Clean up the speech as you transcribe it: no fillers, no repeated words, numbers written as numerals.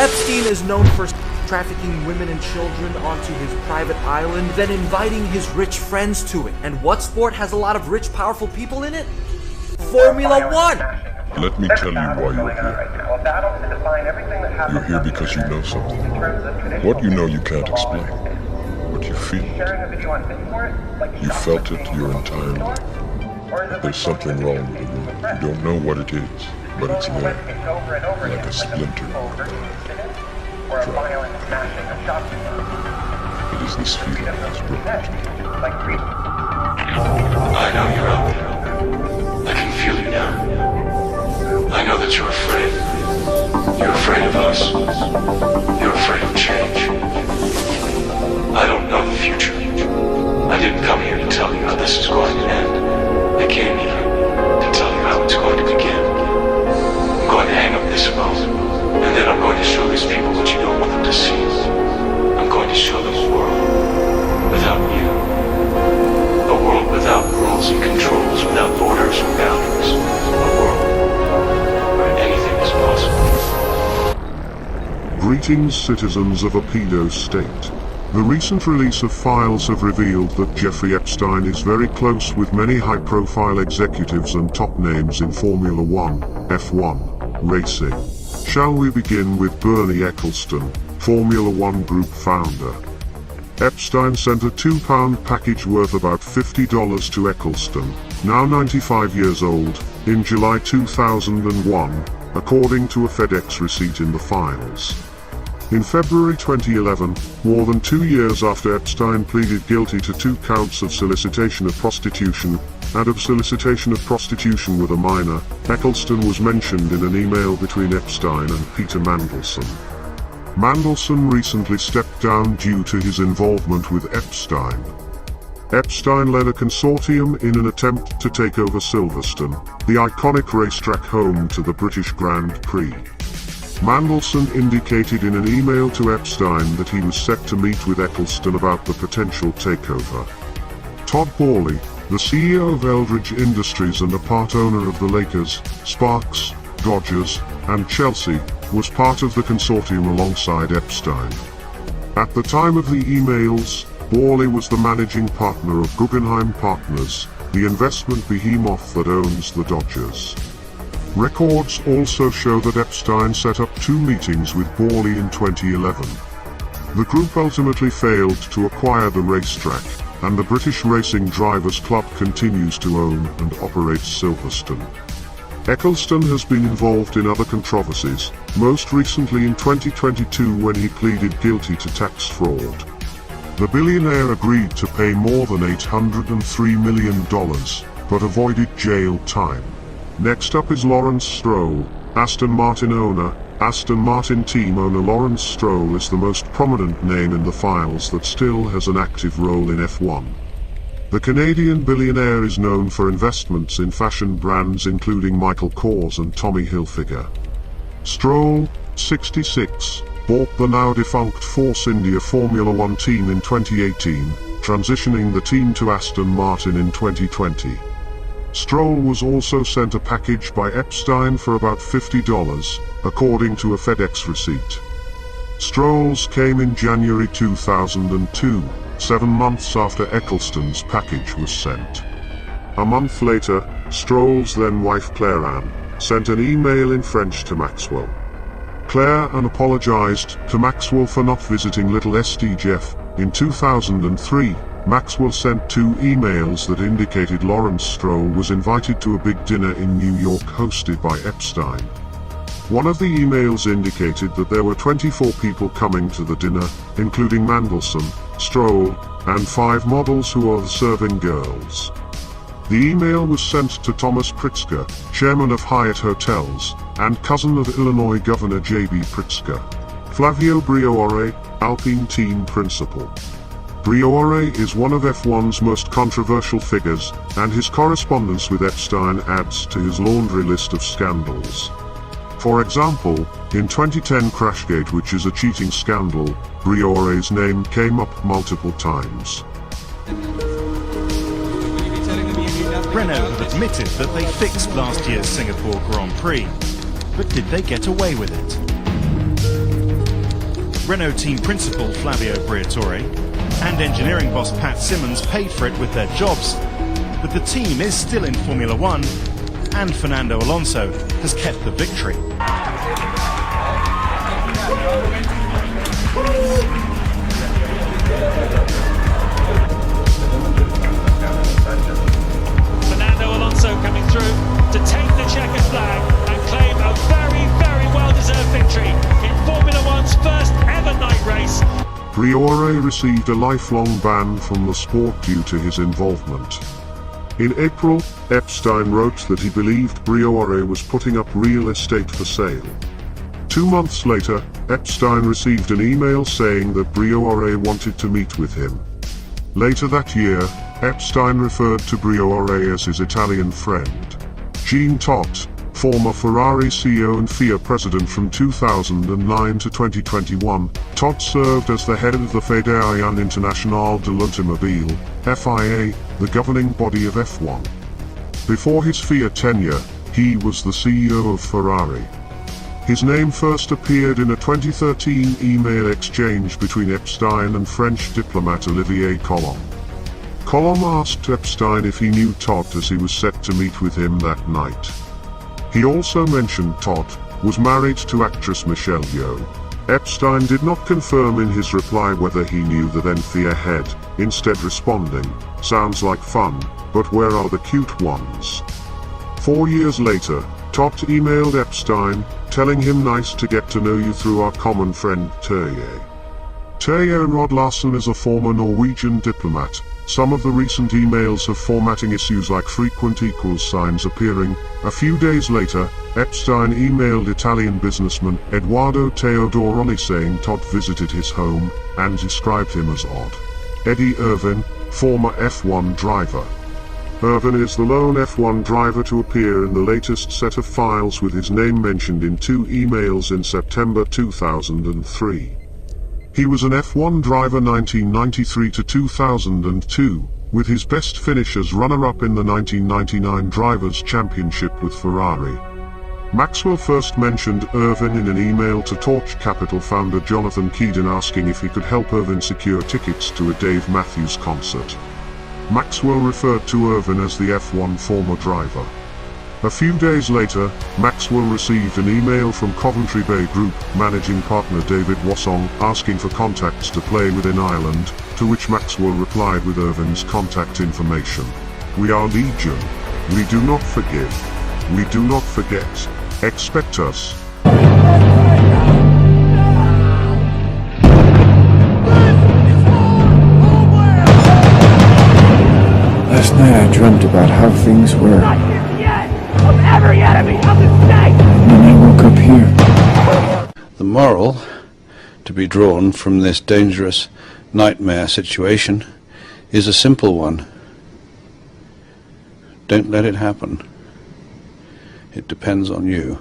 Epstein is known for trafficking women and children onto his private island, then inviting his rich friends to it. And what sport has a lot of rich, powerful people in it? Formula One! Let me tell you why you're here. You're here because you know something. What you know you can't explain, but you feel it. You felt it your entire life. There's something wrong with the world. You don't know what it is, but it's there, like a splinter. It is this feeling that's brought me. I know you're out there. I can feel it now. I know that you're afraid. You're afraid of us. You're afraid of change. I don't know the future. I didn't come here to tell you how this is going to end. I came here to tell you how it's going to begin. I'm going to hang up this phone, and then I'm going to show these people what you don't want them to see. I'm going to show them a world without you. A world without rules and controls, without borders and boundaries. A world where anything is possible. Greetings, citizens of a pedo state. The recent release of files have revealed that Jeffrey Epstein is very close with many high-profile executives and top names in Formula One, F1, racing. Shall we begin with Bernie Ecclestone, Formula One Group founder? Epstein sent a £2 package worth about $50 to Ecclestone, now 95 years old, in July 2001, according to a FedEx receipt in the files. In February 2011, more than 2 years after Epstein pleaded guilty to 2 counts of solicitation of prostitution and of solicitation of prostitution with a minor, Ecclestone was mentioned in an email between Epstein and Peter Mandelson. Mandelson recently stepped down due to his involvement with Epstein. Epstein led a consortium in an attempt to take over Silverstone, the iconic racetrack home to the British Grand Prix. Mandelson indicated in an email to Epstein that he was set to meet with Ecclestone about the potential takeover. Todd Boehly, the CEO of Eldridge Industries and a part owner of the Lakers, Sparks, Dodgers, and Chelsea, was part of the consortium alongside Epstein. At the time of the emails, Boehly was the managing partner of Guggenheim Partners, the investment behemoth that owns the Dodgers. Records also show that Epstein set up 2 meetings with Boehly in 2011. The group ultimately failed to acquire the racetrack, and the British Racing Drivers Club continues to own and operate Silverstone. Ecclestone has been involved in other controversies, most recently in 2022 when he pleaded guilty to tax fraud. The billionaire agreed to pay more than $803 million, but avoided jail time. Next up is Lawrence Stroll, Aston Martin owner. Aston Martin team owner Lawrence Stroll is the most prominent name in the files that still has an active role in F1. The Canadian billionaire is known for investments in fashion brands including Michael Kors and Tommy Hilfiger. Stroll, 66, bought the now-defunct Force India Formula One team in 2018, transitioning the team to Aston Martin in 2020. Stroll was also sent a package by Epstein for about $50, according to a FedEx receipt. Stroll's came in January 2002, 7 months after Ecclestone's package was sent. A month later, Stroll's then-wife Claire Anne sent an email in French to Maxwell. Claire Anne apologized to Maxwell for not visiting Little St. Jeff. In 2003, Maxwell sent 2 emails that indicated Lawrence Stroll was invited to a big dinner in New York hosted by Epstein. One of the emails indicated that there were 24 people coming to the dinner, including Mandelson, Stroll, and 5 models who are the serving girls. The email was sent to Thomas Pritzker, chairman of Hyatt Hotels, and cousin of Illinois Governor J.B. Pritzker. Flavio Briatore, Alpine team principal. Briatore is one of F1's most controversial figures, and his correspondence with Epstein adds to his laundry list of scandals. For example, in 2010 Crashgate, which is a cheating scandal, Briatore's name came up multiple times. Renault have admitted that they fixed last year's Singapore Grand Prix, but did they get away with it? Renault team principal Flavio Briatore and engineering boss Pat Simmons paid for it with their jobs, but the team is still in Formula One, and Fernando Alonso has kept the victory. Fernando Alonso coming through to take the checkered flag and claim a very, very well-deserved victory in Formula One's first ever night race. Briatore received a lifelong ban from the sport due to his involvement. In April, Epstein wrote that he believed Briatore was putting up real estate for sale. 2 months later, Epstein received an email saying that Briatore wanted to meet with him. Later that year, Epstein referred to Briatore as his Italian friend. Jean Todt, former Ferrari CEO and FIA president from 2009 to 2021, Todd served as the head of the Fédération Internationale de l'Automobile, FIA, the governing body of F1. Before his FIA tenure, he was the CEO of Ferrari. His name first appeared in a 2013 email exchange between Epstein and French diplomat Olivier Colomb. Colomb asked Epstein if he knew Todd as he was set to meet with him that night. He also mentioned Todd was married to actress Michelle Yeoh. Epstein did not confirm in his reply whether he knew the then FIA head, instead responding, "Sounds like fun, but where are the cute ones?" 4 years later, Todd emailed Epstein, telling him nice to get to know you through our common friend Terje. Terje Rod Larsen is a former Norwegian diplomat. Some of the recent emails have formatting issues like frequent equals signs appearing. A few days later, Epstein emailed Italian businessman Edoardo Teodoroni saying Todd visited his home and described him as odd. Eddie Irvine, former F1 driver. Irvine is the lone F1 driver to appear in the latest set of files with his name mentioned in 2 emails in September 2003. He was an F1 driver 1993 to 2002, with his best finish as runner-up in the 1999 Drivers' Championship with Ferrari. Maxwell first mentioned Irvine in an email to Torch Capital founder Jonathan Keedon asking if he could help Irvine secure tickets to a Dave Matthews concert. Maxwell referred to Irvine as the F1 former driver. A few days later, Maxwell received an email from Coventry Bay Group managing partner David Wassong asking for contacts to play within Ireland, to which Maxwell replied with Irvine's contact information. "We are legion. We do not forgive. We do not forget. Expect us." Last night I dreamt about how things were. Not here yet! Of every enemy of the state! And then I woke up here. The moral to be drawn from this dangerous nightmare situation is a simple one. Don't let it happen. It depends on you.